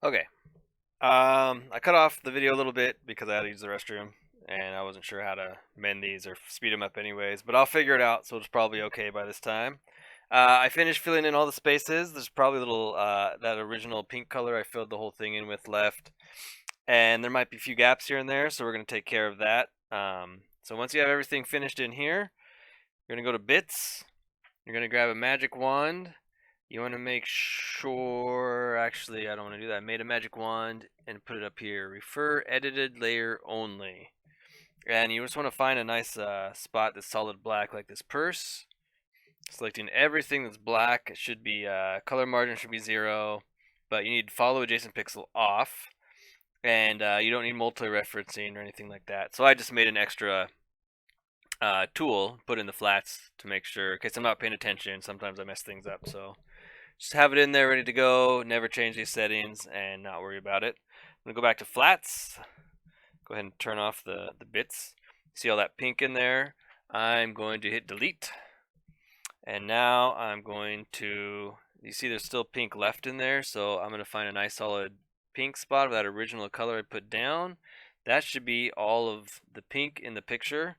Okay. I cut off the video a little bit because I had to use the restroom, and I wasn't sure how to mend these or speed them up anyways, but I'll figure it out, so it's probably okay by this time. I finished filling in all the spaces. There's probably a little, that original pink color I filled the whole thing in with left, and there might be a few gaps here and there, so we're going to take care of that. So once you have everything finished in here, you're going to go to bits, you're going to grab a magic wand. You want to make sure, actually, I don't want to do that. I made a magic wand and put it up here. Refer edited layer only. And you just want to find a nice spot that's solid black like this purse. Selecting everything that's black. It should be, color margin should be 0. But you need follow adjacent pixel off. And you don't need multi-referencing or anything like that. So I just made an extra tool, put in the flats to make sure, in case I'm not paying attention. Sometimes I mess things up, so just have it in there ready to go, never change these settings, and not worry about it. I'm going to go back to flats, go ahead and turn off the bits. See all that pink in there? I'm going to hit delete, and now I'm going to, you see there's still pink left in there, so I'm going to find a nice solid pink spot of that original color I put down. That should be all of the pink in the picture.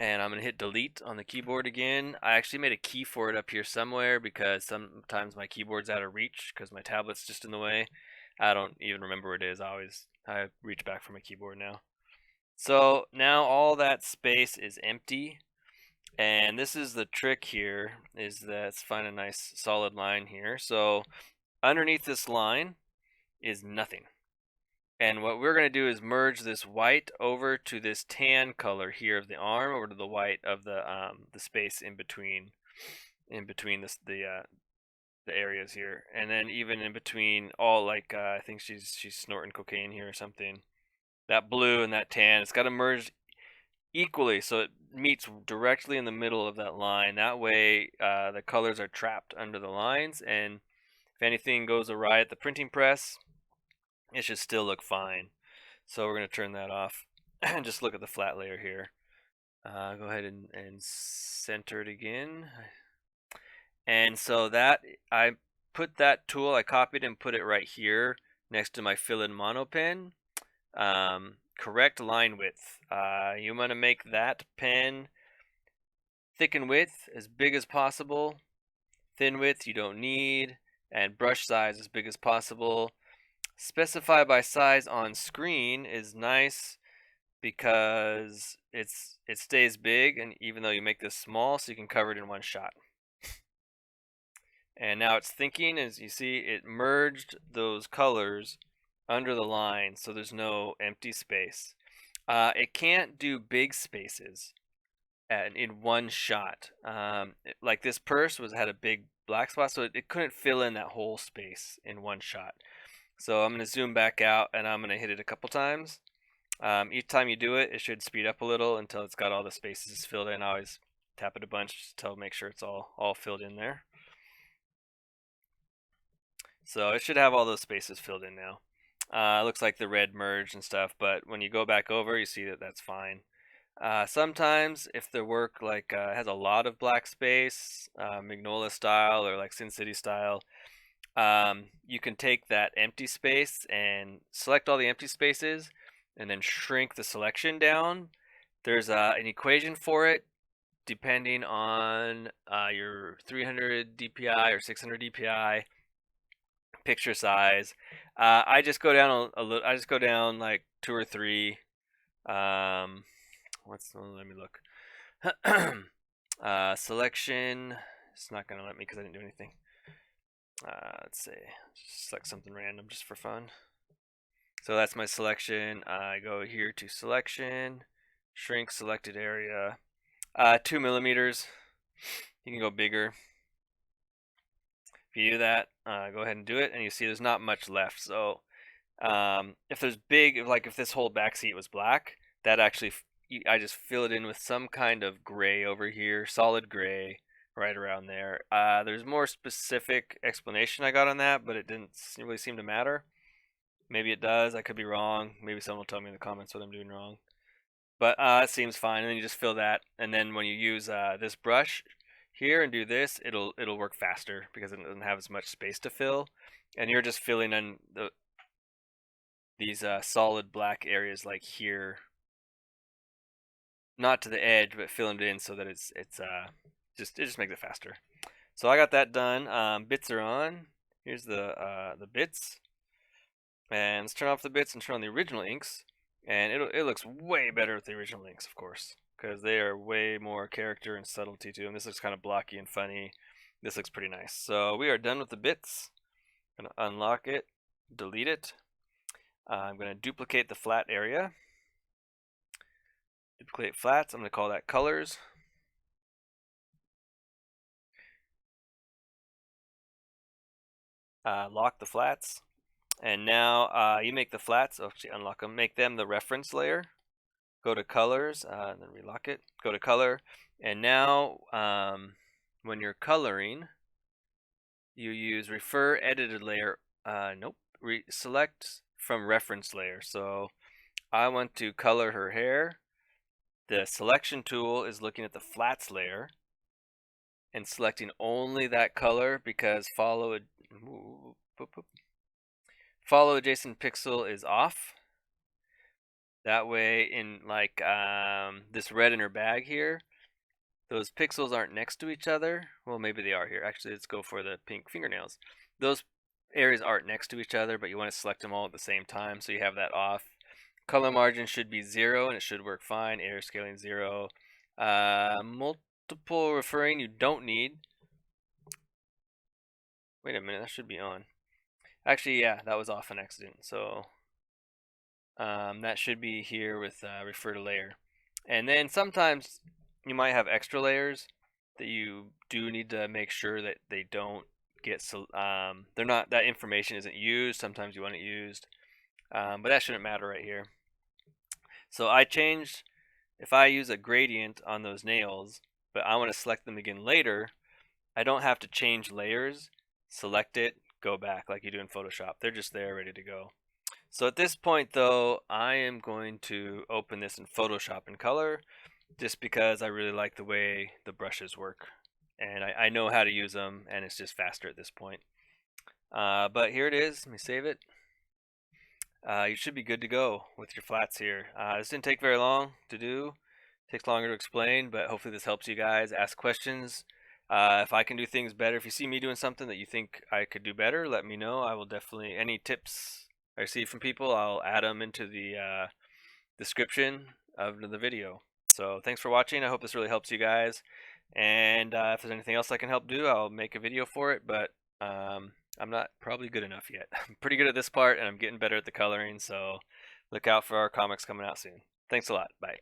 And I'm going to hit delete on the keyboard again. I actually made a key for it up here somewhere because sometimes my keyboard's out of reach because my tablet's just in the way. I don't even remember where it is. I reach back for my keyboard now. So now all that space is empty. And this is the trick here, is that let's find a nice solid line here. So underneath this line is nothing. And what we're going to do is merge this white over to this tan color here of the arm over to the white of the space in between the areas here, and then even in between all, like, I think she's snorting cocaine here or something. That blue and that tan, it's got to merge equally so it meets directly in the middle of that line. That way the colors are trapped under the lines, and if anything goes awry at the printing press, it should still look fine. So we're going to turn that off and just look at the flat layer here. Go ahead and center it again. And so that, I put that tool, I copied and put it right here next to my fill in mono pen. Correct line width. You want to make that pen thicken width as big as possible. Thin width you don't need. And brush size as big as possible. Specify by size on screen is nice because it stays big, and even though you make this small, so you can cover it in one shot. And now it's thinking, as you see, it merged those colors under the line, so there's no empty space. It can't do big spaces in one shot. Like this purse had a big black spot, so it couldn't fill in that whole space in one shot. So I'm going to zoom back out, and I'm going to hit it a couple times. Each time you do it, it should speed up a little until it's got all the spaces filled in. I always tap it a bunch to make sure it's all filled in there. So it should have all those spaces filled in now. It looks like the red merged and stuff, but when you go back over, you see that that's fine. Sometimes if the work has a lot of black space, Magnolia style or like Sin City style, you can take that empty space and select all the empty spaces and then shrink the selection down. There's an equation for it depending on your 300 DPI or 600 DPI picture size. I just go down a little. I just go down like 2 or 3. Let me look. Selection. It's not gonna let me because I didn't do anything. Let's see. Just select something random just for fun. So that's my selection. I go here to selection, shrink selected area, 2 millimeters. You can go bigger. If you do that, go ahead and do it, and you see there's not much left. So if there's if this whole back seat was black, that actually, I just fill it in with some kind of gray over here, solid gray, right around there. There's more specific explanation I got on that, but it didn't really seem to matter. Maybe it does. I could be wrong. Maybe someone will tell me in the comments what I'm doing wrong. But it seems fine. And then you just fill that. And then when you use this brush, here and do this, it'll work faster because it doesn't have as much space to fill, and you're just filling in these solid black areas like here, not to the edge, but filling it in so that it just makes it faster. So I got that done. Bits are on. Here's the bits, and let's turn off the bits and turn on the original inks, and it looks way better with the original inks, of course, because they are way more character and subtlety to them. This looks kind of blocky and funny. This looks pretty nice. So we are done with the bits. I'm gonna unlock it, delete it. I'm gonna duplicate the flat area. Duplicate flats. I'm gonna call that colors. Lock the flats. And now you make the flats, actually unlock them, make them the reference layer. Go to colors, and then relock it. Go to color, and now when you're coloring, you use refer edited layer. Nope, select from reference layer. So I want to color her hair. The selection tool is looking at the flats layer and selecting only that color because follow adjacent pixel is off. That way, in like this red in her bag here, those pixels aren't next to each other. Well, maybe they are here. Actually, let's go for the pink fingernails. Those areas aren't next to each other, but you want to select them all at the same time, so you have that off. Color margin should be 0, and it should work fine. Area scaling 0. Multiple referring you don't need. Wait a minute, that should be on. Actually, yeah, that was off on accident. So that should be here with refer to layer. And then sometimes you might have extra layers that you do need to make sure that they don't get they're not, that information isn't used. Sometimes you want it used, but that shouldn't matter right here. So I changed, if I use a gradient on those nails but I want to select them again later, I don't have to change layers, select it, go back like you do in Photoshop. They're just there ready to go. So at this point though, I am going to open this in Photoshop in color just because I really like the way the brushes work, and I know how to use them, and it's just faster at this point. But here it is. Let me save it. You should be good to go with your flats here. This didn't take very long to do. It takes longer to explain, but hopefully this helps you guys. Ask questions. If I can do things better, if you see me doing something that you think I could do better, let me know. I will definitely, any tips I receive from people, I'll add them into the description of the video. So thanks for watching. I hope this really helps you guys. And if there's anything else I can help do, I'll make a video for it. But I'm not probably good enough yet. I'm pretty good at this part, and I'm getting better at the coloring. So look out for our comics coming out soon. Thanks a lot. Bye.